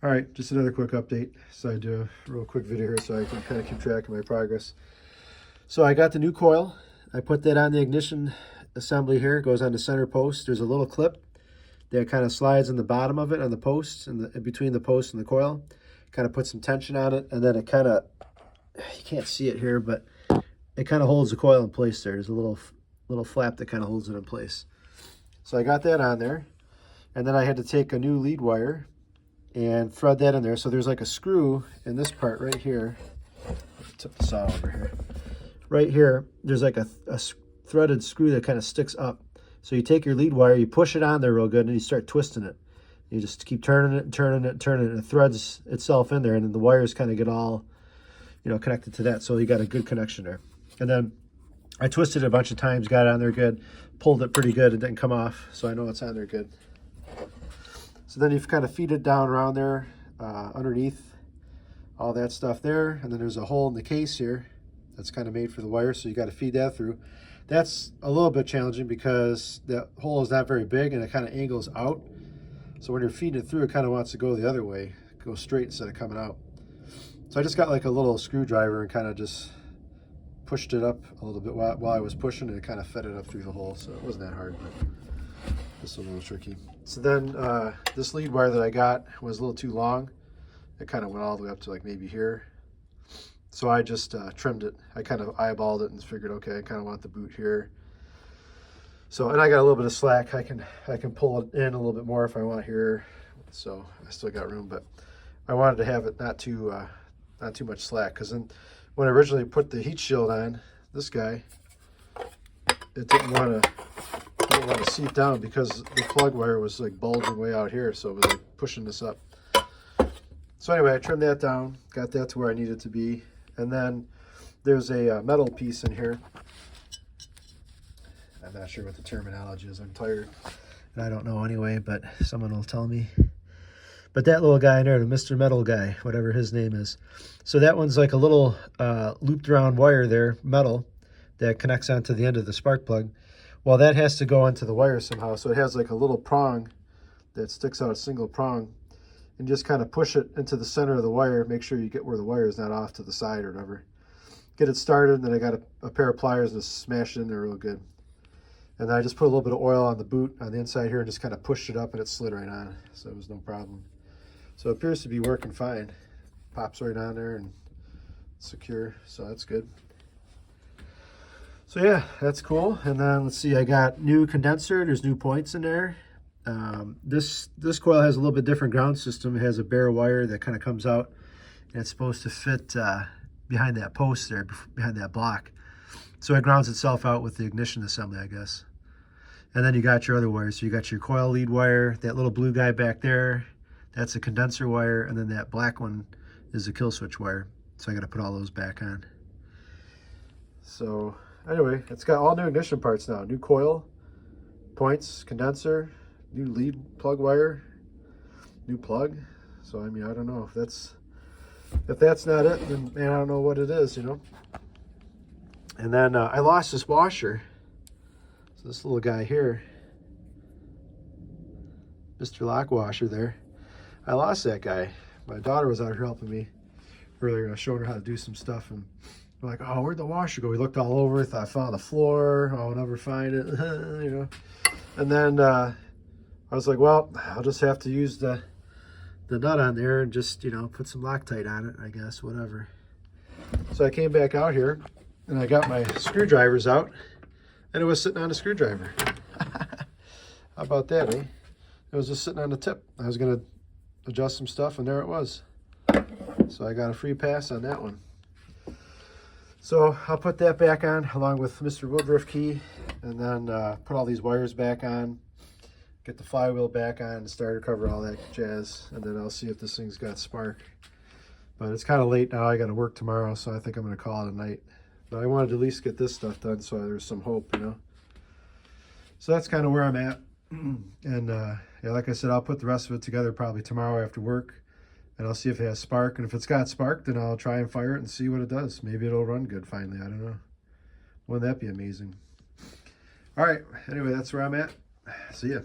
All right, just another quick update. So I do a real quick video here so I can kind of keep track of my progress. So I got the new coil. I put that on the ignition assembly here. It goes on the center post. There's a little clip that kind of slides in the bottom of it on the post and in between the post and the coil. Kind of put some tension on it, and then it kind of, you can't see it here, but it kind of holds the coil in place there. There's a little flap that kind of holds it in place. So I got that on there, and then I had to take a new lead wire and thread that in there. So there's like a screw in this part right here. Tip the saw over here. Right here, there's like a threaded screw that kind of sticks up. So you take your lead wire, you push it on there real good, and you start twisting it. You just keep turning it and turning it and turning it, and it threads itself in there, and then the wires kind of get all, connected to that. So you got a good connection there. And then I twisted it a bunch of times, got it on there good, pulled it pretty good, it didn't come off, so I know it's on there good. So then you kind of feed it down around there, underneath all that stuff there, and then there's a hole in the case here that's kind of made for the wire, so you got to feed that through. That's a little bit challenging because that hole is not very big and it kind of angles out. So when you're feeding it through, it kind of wants to go the other way, go straight instead of coming out. So I just got like a little screwdriver and kind of just pushed it up a little bit while I was pushing, and it kind of fed it up through the hole. So it wasn't that hard, but just a little tricky. So then this lead wire that I got was a little too long. It kind of went all the way up to like maybe here. So I just trimmed it. I kind of eyeballed it and figured, okay, I kind of want the boot here. So, and I got a little bit of slack. I can pull it in a little bit more if I want here. So I still got room, but I wanted to have it not too much slack, because then when I originally put the heat shield on, this guy, it didn't want to seat down because the plug wire was like bulging way out here, so it was like pushing this up. So anyway, I trimmed that down, got that to where I needed it to be, and then there's a metal piece in here. I'm not sure what the terminology is. I'm tired, and I don't know anyway, but someone will tell me. But that little guy in there, the Mr. Metal guy, whatever his name is. So that one's like a little looped around wire there, metal, that connects onto the end of the spark plug. Well, that has to go onto the wire somehow. So it has like a little prong that sticks out, a single prong, and just kind of push it into the center of the wire. Make sure you get where the wire is not off to the side or whatever. Get it started, and then I got a pair of pliers and just smash it in there real good. And then I just put a little bit of oil on the boot on the inside here and just kind of pushed it up, and it slid right on. So it was no problem. So it appears to be working fine. Pops right on there and secure, so that's good. So yeah, that's cool. And then let's see, I got new condenser. There's new points in there. This coil has a little bit different ground system. It has a bare wire that kind of comes out, and it's supposed to fit behind that post there, behind that block. So it grounds itself out with the ignition assembly, I guess. And then you got your other wires. So you got your coil lead wire, that little blue guy back there, that's a condenser wire, and then that black one is a kill switch wire. So I got to put all those back on. So anyway, it's got all new ignition parts now. New coil, points, condenser, new lead plug wire, new plug. So I mean, I don't know if that's not it, then man, I don't know what it is, And then I lost this washer. So this little guy here, Mr. Lock Washer there, I lost that guy. My daughter was out here helping me earlier, showing her how to do some stuff, and we're like, oh, where'd the washer go? We looked all over, thought I found the floor, I'll never find it, And then I was like, well, I'll just have to use the nut on there and just, put some Loctite on it, I guess, whatever. So I came back out here, and I got my screwdrivers out, and it was sitting on a screwdriver. How about that, eh? It was just sitting on the tip. I was going to adjust some stuff, and there it was. So I got a free pass on that one. So I'll put that back on along with Mr. Woodruff key, and then put all these wires back on, get the flywheel back on, the starter cover, all that jazz, and then I'll see if this thing's got spark. But it's kind of late now. I got to work tomorrow, so I think I'm going to call it a night. But I wanted to at least get this stuff done so there's some hope, So that's kind of where I'm at. And yeah, like I said, I'll put the rest of it together probably tomorrow after work, and I'll see if it has spark. And if it's got spark, then I'll try and fire it and see what it does. Maybe it'll run good finally. I don't know. Wouldn't that be amazing? All right. Anyway, that's where I'm at. See ya.